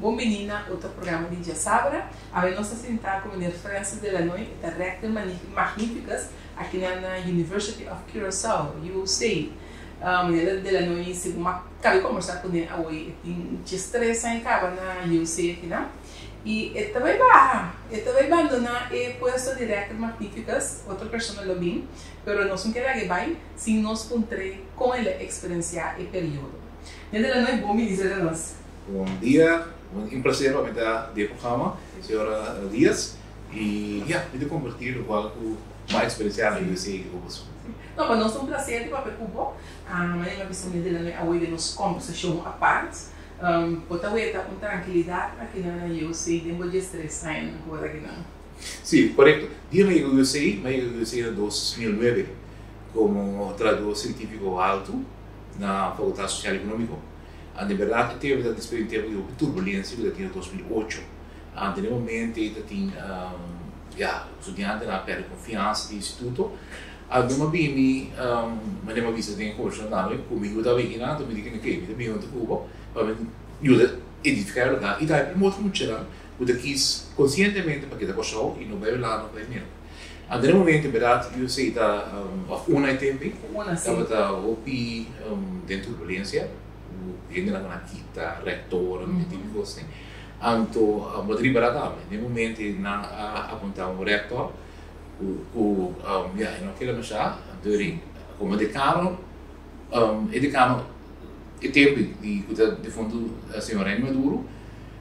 Bom menina, outro programa de dia sábado. A nós sentar com a mulher Francis Delanoy, Director Magníficas, aqui na University of Curaçao, USA. A mulher Delanoy, se uma acabei conversar com ela hoje, tem 3 anos na USA aqui, né? E esta vai abandonar e puesto Director Magníficas, outra pessoa lá bem, mas nós não queremos vai, se nós encontrei com ela experienciar e período. Delanoy, bom me dizer a nós. Bom dia, um prazer para estar no programa, senhora Dias, e me compartilhar com mais experiência na USA hoje. Não, para nós é um prazer de papel cubo. Amanhã uma visão dele na hoje nos conversação à parte. Pode haver com tranquilidade aqui na USA, depois de estressar agora aqui não. Sim, correto. Dia na USA, em 2009 como tradutor científico alto na Faculdade Social e Econômico. Na verdade, teve a experiência de turbulência que tinha em 2008. Anteriormente, tinha estudante na perda de confiança do instituto. Alguma bem mas uma vez tem conversado comigo estava aqui na me disse que me bem onde Cuba para ajuda edificar o lugar e daí muito geral o daqui conscientemente para que da coisa e não vai lá não vai mesmo. Até momento verdade eu sei da uma tempo estava o pi dentro da turbulência o ainda na quita reitor não tem assim anto a modelo barata no momento na apontar um reitor não quero mais já como decano e tempo de fundo a senhora Eni Maduro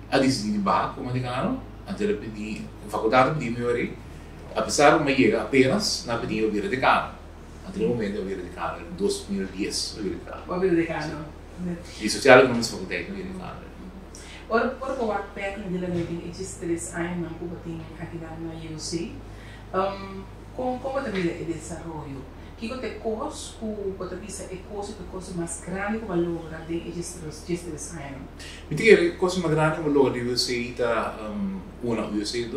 a decidir bar como decano até pedir faculdade pedir meu apesar de me apenas na pedir eu vir decano até o momento eu vir decano em 2010 eu vir decano e social econômica faculdade eu vir decano por o aspecto de la meeting esses 3 anos na Cuba tem aqui na USA. Como também é desenvolvimento? Que você curso, você visa é curso mais grande que valor de esses 3 anos. Me diga que curso mais grande que valor de você está uma você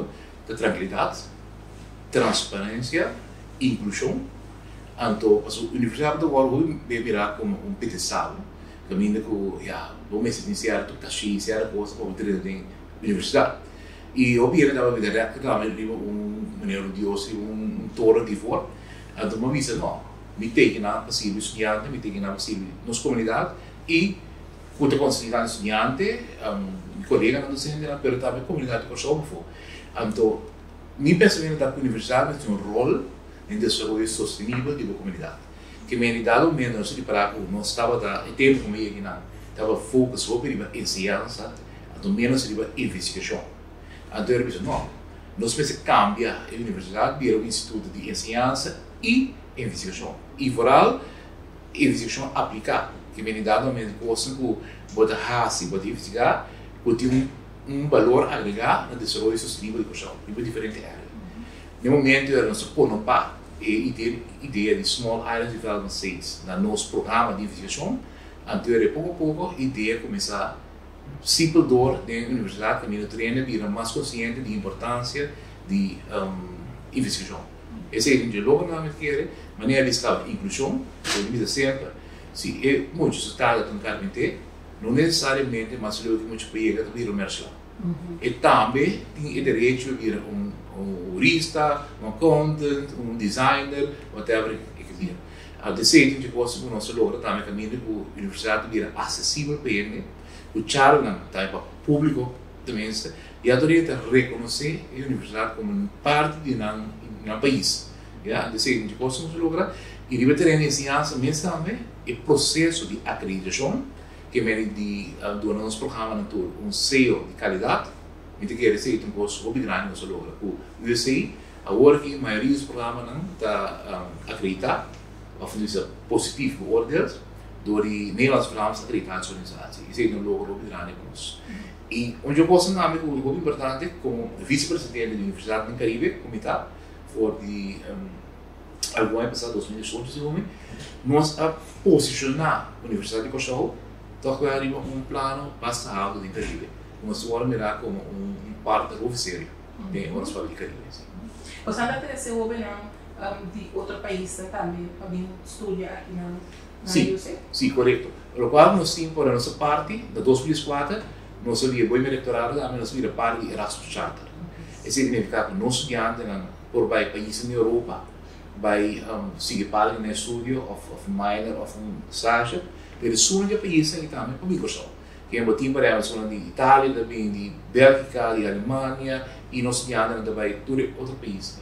da tranquilidade, transparência, inclusão. Então, a universidade do Guarulhos virar como pedestal, caminho que vamos iniciar tu cachê, iniciar coisa como ter na universidade. E obviamente estava vida que também maneiro de hoje torre de fora então uma visa não me tem na possível estudante me tem na possível nos comunidade e quando considerando estudante colega na docente na pero também comunidade que só for então me pensamento da universidade tem rol em desenvolvimento sustentável da comunidade que me dado menos de para não estava da tempo como aqui não estava foco sobre a ciência então menos de investigação então eu disse não nós precisamos cambiar a universidade para o Instituto de Ciência e Investigação. E foral, investigação aplicada, que vem dado a coisa que pode fazer, pode investigar, pode ter valor agregado no desenvolvimento sustentável da coisa, em diferentes áreas. No momento, nós podemos para a ideia de Small Island Development States, no nosso programa de investigação, então, pouco a pouco, a ideia começar simples dor da universidade que me treina vira mais consciente da importância de investigação. Esse é o que logo não me quer, maneira de estar inclusão, eu me sempre, se é muito resultado do carpinteiro, não necessariamente, mas se eu que muito pega vira o mercado. E também tem o direito de vir jurista, content, designer, whatever que vira. A decisão de coisas que nós logra também caminho que a universidade vira acessível para ele. O charla para o público também e a autoridade reconhecer a universidade como parte de um país. De seguinte coisa que logra e deve ter em ciência mesmo também o processo de acreditação que vem de do nosso programa um selo de qualidade. Me quer dizer que um coisa muito grande nós logra. O USA agora que a maioria dos programas não está acreditado, a função positivo por deles. Door die Nederlandse Vlaamse accreditatieorganisatie. Is een logo grande para nós. E onde eu posso andar com o importante como vice-presidente da Universidade do Caribe, comitê, for de algum passado 2018, nós a posicionar a Universidade de Cochabamba, toca arriba plano basta alto do Caribe. Nós vamos mirar como parte oficial da Universidade do Caribe. Você anda cresceu o de outro país também para vir estudar aqui na Sim, correto. O qual nós temos, por a nossa parte, da 2004, nós sabia bem eleitorado, também nós sabia parte de Erasmus Charter. Isso significa que nós estudantes por países na Europa, vai seguir parte no estudo, of minor, of stage, eles são de países que também para Microsoft. Que é um time para eles são de Itália, também de Bélgica, de Alemanha, e nós estudantes também de outros países.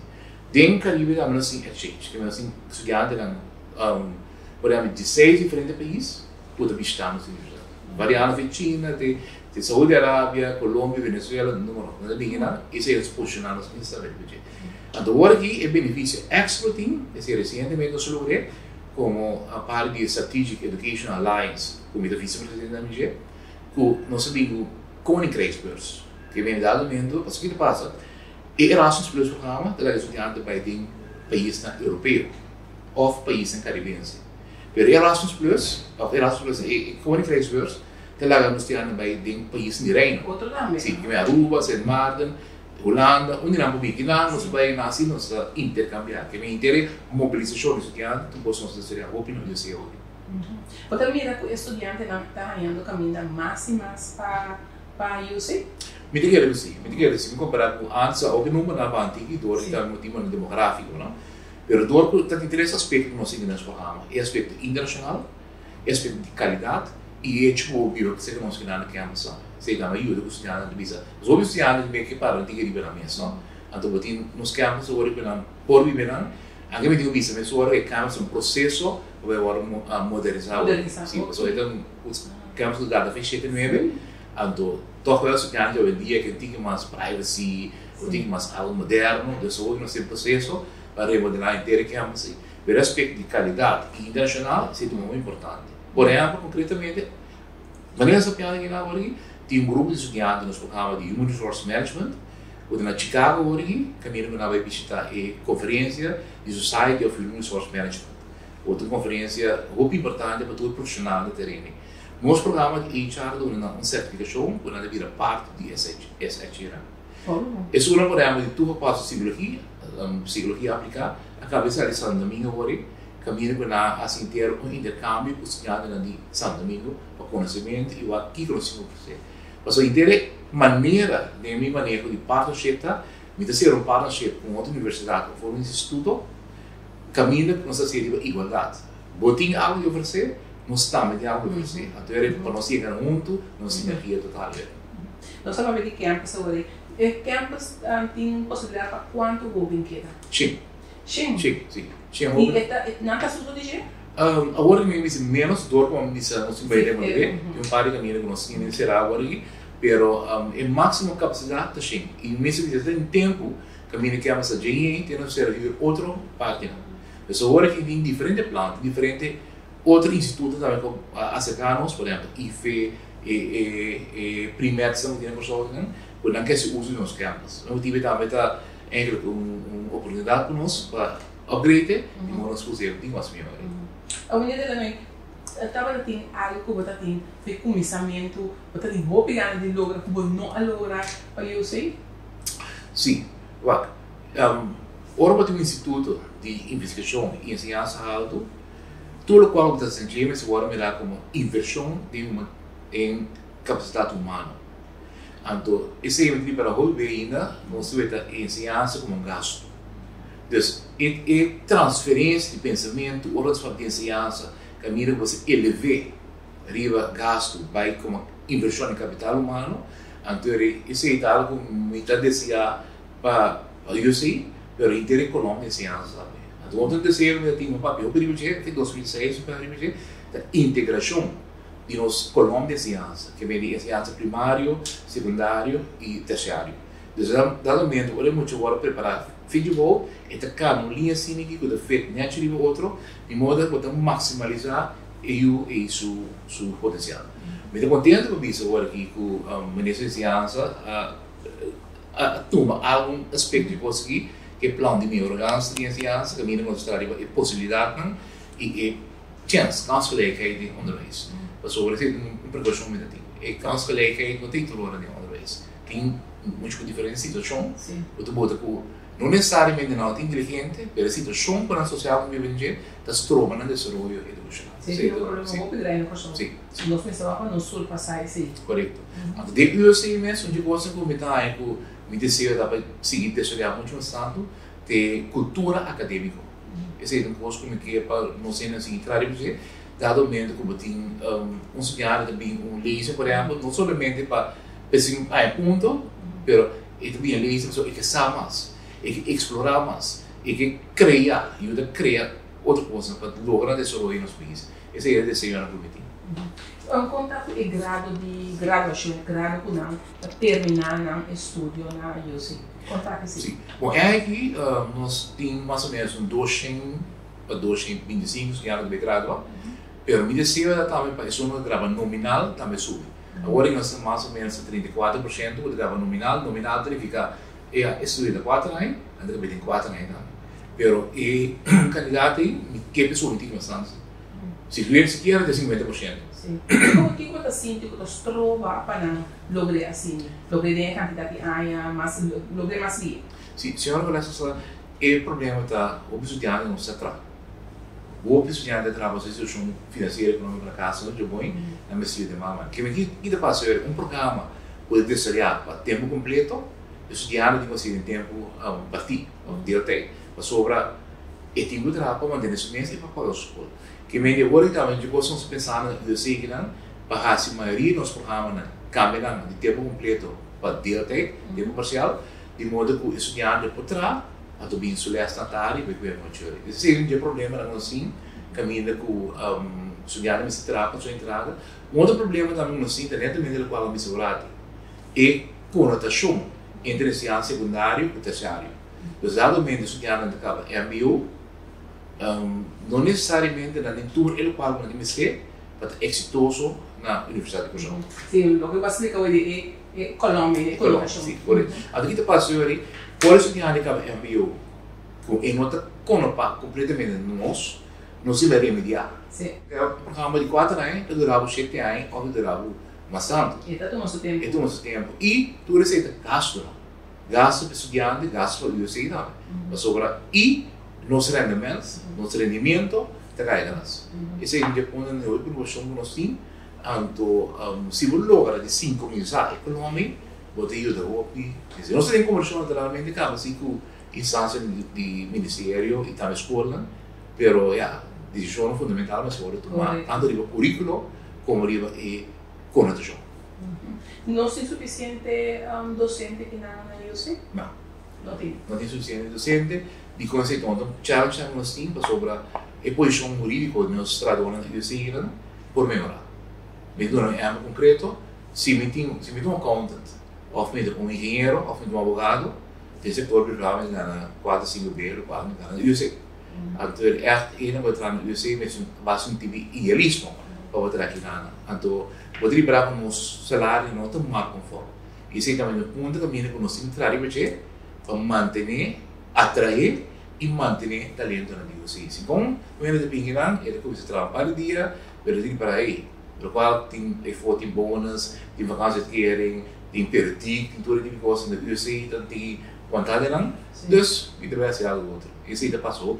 Dentro do Caribe também nós temos exchange, que nós temos estudantes por exemplo, de 6 diferentes países, todos visitamos variando de China, de Saúde Arábia, Colômbia, Venezuela, número e se eles posicionam nos ministérios do budget. Então, agora aqui é benefício exporting, esse recentemente nós logramos como a parte de Strategic Education Alliance, como da vice-presidente da MG, que nós sabemos como Kreisbeurs, que vem dado momento, o que passa, e Erasmus Plus programa, que é estudante para o país europeu, ou país caribense. Pero Erasmus Plus e como Kreisbeurs, talaga nos tiyan by ding país ni Reino. Outro também. Sim, que é Aruba, Sint Maarten, Holanda, onde não publica lá, nós vai nascer, nós intercambiar, que me interessa mobilização de estudantes, tu posso nos dizer a opinião de você hoje. Porque mira que o estudante não está indo caminhando mais e mais para a UC? Me diga sim, comparar com antes, o que não mandava antigo, do que está motivo demográfico, não? Pero do que tem três aspectos que nós seguimos no programa, é aspecto internacional, é aspecto de qualidade e é tipo o bio que se nós que na campus, se dá ajuda com os estudantes de visa. Os outros estudantes meio que para antiga liberamento, não? Então botin nos campus agora que não por viver, aqui me digo visa, mas agora é campus um processo vai agora modernizar. Sim, então os campus da data fechada neve, então toca os estudantes hoje em dia que tem mais privacy, tem mais algo moderno, então hoje nós temos processo para remodelar inteiro campus. O aspecto de qualidade e internacional é muito importante. Por exemplo, concretamente, Vanessa Piana que lá hoje tem grupo de estudantes no programa de Human Resource Management, onde na Chicago hoje, caminho vai visitar a conferência de Society of Human Resource Management, outra conferência muito importante para todo profissional do terreno. Nosso programa de HR dá uma certificação para vir parte de SHR. Esse é um programa de tudo para psicologia aplicada, acaba de ser Santo Domingo hoje, caminho para assim ter intercâmbio com os estudantes de Santo Domingo para conhecimento e o que conhecemos por si. Mas a inteira maneira de minha maneira de partnership me ser um partnership com outra universidade ou um instituto, caminho para nossa série de igualdade. Botinho algo de oferecer, nós também temos algo de oferecer. Então, para nós chegar junto, nós sinergia total. Nós sabemos que campus agora, campus tem possibilidade para quanto governo queda? Sim. Sim. E não está tudo de jeito? Agora me diz menos dor como me disse, não se vai ter tem um par de caminhos que nós temos será agora aqui, pero é máximo capacidade sim. E mesmo que tem tempo, caminho que é mais agir, tem que servir outro parte. Então agora que tem diferente plano, diferente outro instituto também como aceitanos, por exemplo, IFE e primeiro são que nós por não que se use nos campos. Não tive também tá eigenlijk uma oportunidade para nós para upgrade e nós fazer tem mais melhor. A minha dela não estava tem algo que você tem foi comissamento, você tem boa pegada de logra que você não lograr para eu sei? Sim, vai. Ora tem um instituto de investigação e ensinança alto, tudo o qual está sendo se agora me dá como inversão de uma em capacidade humana. Então, esse é o para o ainda não se vê a ensinança como um gasto. Então, é transferência de pensamento, ou de ensinança, caminho que você eleve, riba gasto, vai como inversão em capital humano. Então, esse é algo que me deseja para eu sei, mas inteira econômica de ciência. Então, ontem eu tinha um papel para o que em 2006 para a integração de nós Colômbia de ciência, que vem de ciência primário, secundário e terciário. Então, dado momento, eu muito agora preparar futebol e tocar uma linha cínica que é feita nem de outro, de modo que podemos maximalizar e seu potencial. Mas estou contente com isso agora aqui com o Ministério de Ciência toma algum aspecto de conseguir que é plano de melhorar a ciência, que a mostrar a possibilidade e chance, kansgelijkheid in onderwijs. Zo wordt het een percussie met het ding. Kansgelijkheid wat ik te horen in onderwijs. Tem muitas diferentes situações. O tu bota com não necessariamente não é inteligente, mas a situação para a sociedade que vive está trova no desenvolvimento educacional. Sim, é um problema muito grande com isso. Sim. Nós pensávamos no sul passar isso. Correto. Então, desde o assim mesmo, onde gosto de comentar que me desejo da seguir desejando muito bastante de cultura acadêmica. Esse é um curso que para não ser assim tradicional, dado momento como tem estudante também leise, por exemplo, não somente para assim ponto, mas também leise para que saber mais, que explorar mais, que criar, ajuda a criar outra coisa para lograr desenvolver nos países. Esse é o desejo que eu tenho. Um contato e grado de graduação, grado que não, para terminar o estudo na UC. Contato assim. Sim. Bom, aqui nós temos mais ou menos 200 a 225 anos de graduação, mas me desejo também para isso não grava nominal também sube. Agora nós temos mais ou menos 34% de grava nominal significa estudar 4 anos, ainda tem 4 anos também. Pero o candidato que pessoa tem bastante. Se tu se quer de 50%. Sim. Como que você sente que você trova para lograr assim, lograr a quantidade de anos, mas lograr mais dinheiro? Sim, senhora Vanessa, o problema está o estudante não se atrasa. O estudante trabalha na situação financeira econômica na casa onde eu vou na mestre de mama. Que me passa programa pode detalhar para tempo completo, o estudante tem que conseguir tempo partir, dia até, para sobrar e tem que trabalhar para manter esse mês e para pagar a escola. Que me agora também de gostam de pensar na eu sei que não para a maioria dos programas cambiam de tempo completo para dia até, tempo parcial, de modo que o estudante pode trabalhar a tu bem suleste à tarde e vai muito. Esse é um problema não assim, caminho que o estudante se trata para sua entrada. Outro problema também assim, dentro do qual me segurate é conotação entre o ensino secundário e terciário. Exatamente o estudante acaba MBA, não necessariamente na leitura ele qual não deve ser para ser exitoso na universidade de Cujão. Sim, o que eu posso explicar hoje é Colômbia, Colômbia. Sim, correto. Aqui te passo ali, por isso que a gente acaba MBA, em outra conopa completamente nós, não se vai remediar. Sim. O programa de 4 anos, eu durava 7 anos, ou durava bastante. E está tomando seu tempo. E tomando seu tempo. E tu receita gasto, gasto para estudante, gasto para a universidade. Para sobrar e nos rendimentos, nos rendimento, te cairás. Esse é o ponto de promoção que nós temos. Então, se você logra de 5 mil econômico, você ajuda o OPI. Nós temos conversão naturalmente, acaba assim com instância de ministério e também escola, mas a decisão fundamental é sobre tomar tanto o currículo como a conotação. Não tem suficiente docente que na UC? Não. Não tem. Não tem suficiente docente. De conceito, então, challenge que nós temos sobre a posição jurídica de nossos tradutores na UC por melhorar. Me dá um exemplo concreto, se me tem um accountant, ou um engenheiro, ou um advogado, tem setor privado que ganha 4, 5 mil, 4 mil na UC. Então, ele vai entrar na UC, mas basta um tipo de idealismo para entrar aqui na. Então, pode liberar com o nosso salário não tão mal conforme. Esse é também o ponto que nós temos que trabalhar para manter, atrair e manter talento na UC. Se com o ano de pinguilan, ele começa a trabalhar para o dia, ele para aí. Pelo qual tem efeito, tem bônus, tem vacância de querem, tem perdi, tem tudo tipo de coisa na UC, tem quantidade não. Então, ele vai ser algo outro. Esse ainda passou,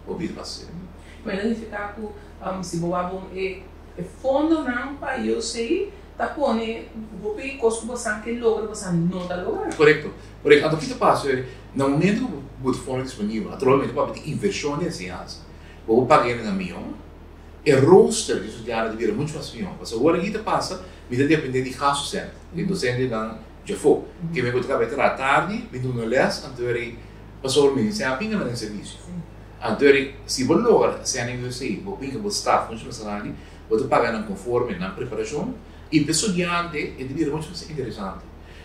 ouvido passar. Mas ele fica com se boa é fundo não para UC, tá pondo vou pedir costo você que logra você não está logrando. Correto. Então, o que passa é no momento que o fundo disponível, naturalmente pode ter inversão de ciência. Vou pagar no caminhão. O roster de estudante devia muito mais fião. Mas agora o que passa, me depende de caso certo. O docente já foi. Que me encontrava à tarde, me deu um les, então ele passou o ministério a pinga no serviço. Então, se você logra ser na universidade, você pinga o staff, muito salário, você paga conforme na preparação, e o estudante devia muito mais interessante.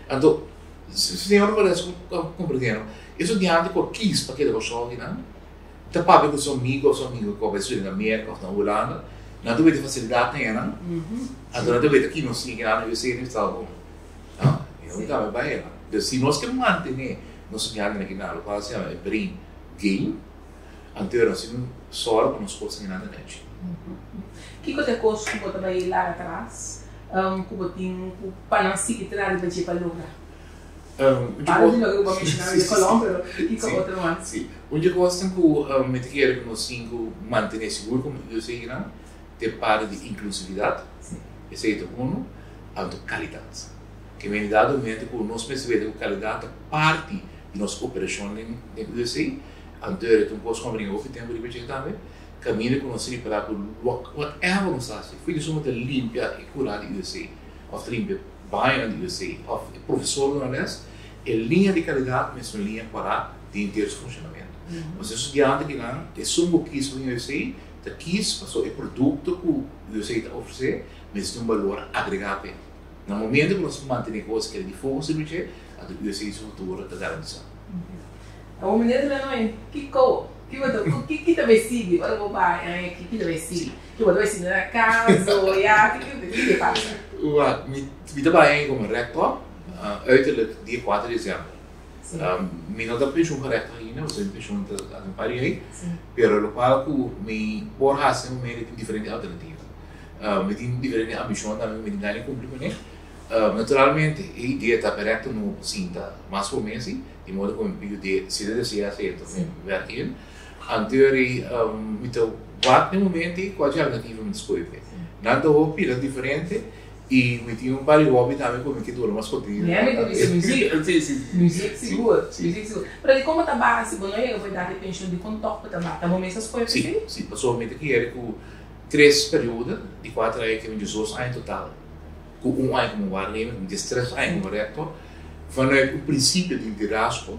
Então, se o senhor parece compreendendo, o estudante que quis para que ele gostasse, tá para com seu amigo que vai estudar na América ou na Holanda, não tem facilidade nenhuma, então não tem aqui não se engana, eu sei que está bom, eu não estava bem lá. Então se nós queremos manter nosso dinheiro aqui na local, se é bem game, então nós temos só para nós possamos nada net. Que coisa coisa que você vai lá atrás, que você tem para não se tirar de para lograr. Para de novo, vamos mencionar de Colômbia, e com outro ano. Sim. Onde gostam que me quer que nós cinco manter seguro como eu sei não, ter parte de inclusividade. Esse é o um, a qualidade. Que me dá o momento que nós percebemos que qualidade parte de nossa operação em USA. Então, eu posso compreender o tempo de budget também. Caminho que nós temos para whatever nós fazemos. Foi isso muito limpa e curada de USA. Ou limpa banho de USA. Ou professor não é linha de qualidade, mas uma linha para de inteiro funcionamento. Mas estudante que não, é só um pouquinho em USA, está quis passou o produto que o USA está oferecendo, mas tem um valor agregado. No momento que nós mantemos coisas que é de fogo, se budget, a do USA futuro está garantido. O menino não é que também sigue, olha vou vai, que também sigue, que vai seguir na casa, olhar, que passa. Me trabalhei como rector, uiterlijk dia 4 de dezembro. Me não dá pensioen gerecht ainda, eu tenho pensioen há um par de anos, pero lo qual que me por razão me tem diferente alternativa. Me tem diferente ambição também, me dá nem cumprimento. Naturalmente, a ideia está perto no cinta mais por mês, de modo como eu de se desejar certo, werken. Anterior, então, quatro momento qual é a alternativa me disponível. Nada o pira diferente e me tinha um par de hobby também como que dura mais cotidiano. Né, me música, música segura, Para como tá base, bom eu vou dar pension de contorno também, tá bom essas coisas. Sim, pessoalmente que era com 3 períodos de 4 anos que me 18 anos total. Com 1 ano como waarnemer, 3 anos como rector, vanuit o princípio de liderazgo,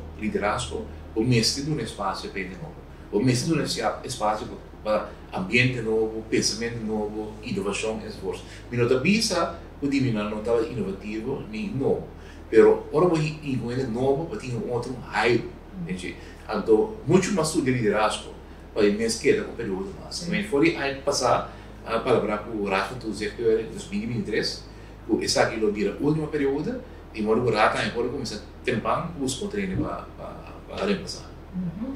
o mestre de um espaço para novo, o mestre de um espaço para ambiente novo, pensamento novo, inovação e esforço. Me nota bisa, o Dimina não estava inovativo nem novo, pero ora vou incluir novo para ter outro raio, então muito mais de liderazgo para me esquerda com o período mais. Também foi aí passar a palavra para o Rafa do sector de 2023, o essa aqui lo vira última período e modo que o Rafa agora começa a tempar os contreinos para repassar.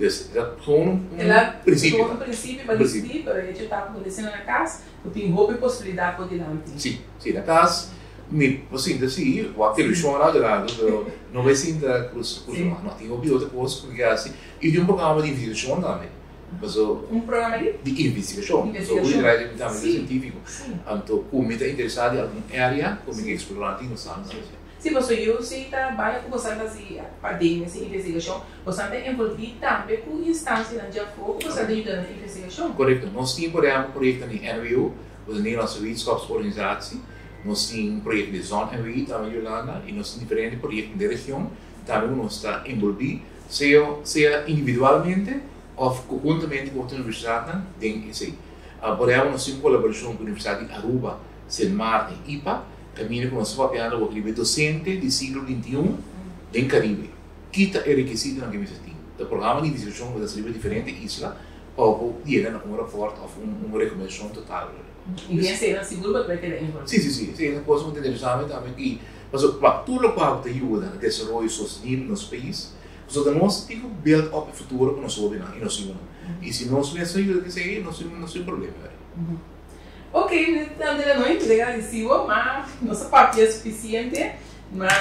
Então, princípio. Um princípio para decidir, para a gente está acontecendo na casa, eu tenho roupa e possibilidade para diante. Sim, na casa, me sinto assim, o aquele chão lá de lado, não vai sentir não tem outra coisa, porque assim, e tem um programa de investigação também. Um programa de investigação, o lideragem também científico. Então, como está interessado em alguma área, como é explorando não sabe. Se você trabalha com você fazer essa investigação, você está envolvido também com instâncias onde você está ajudando na investigação. Correto. Nós temos, por exemplo, um projeto na NWO, a Nederlandse Wetenschapsorganisatie. Nós temos um projeto de Zona NWO também em Irlanda, e nós temos diferentes projetos da região, também nós estamos envolvidos, seja individualmente ou conjuntamente com a universidade dentro disso. Por exemplo, nós temos colaboração com a Universidade de Aruba, Senmar e IPA, caminho com a sua piada o nível docente do século XXI em Caribe. Quita é requisito na que me tem. O programa de investigação vai ser diferente isla ou chegar a um rapport ou uma recomendação total. E esse é seguro para ter informação. Sim, é uma coisa muito interessante também que, mas tudo o qual te ajuda no desenvolvimento sustenido nos países, nós temos que build up o futuro que nós ouvimos e nós vimos. E se nós não ajuda que seguir, nós temos um problema. Ok, Andrea, não é agradecido, mas nossa parte é suficiente. Mas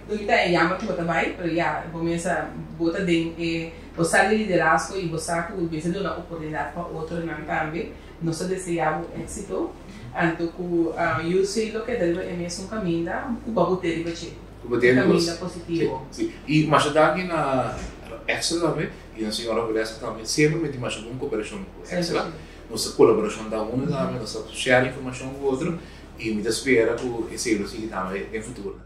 kita yang aku bota baik, ya, começa bota de você liderazgo e você que bisa dar uma oportunidade para outros também. Nós desejamos êxito, então que eu sei o que deve é mesmo caminho, o babu dele vai ser caminho positivo. Sim. E mais tarde na Excel também, e a senhora Valesca também sempre me tem mais uma cooperação com Excel. Nossa colaboração da também, nossa share informação com o outro e me espera que esse também no futuro.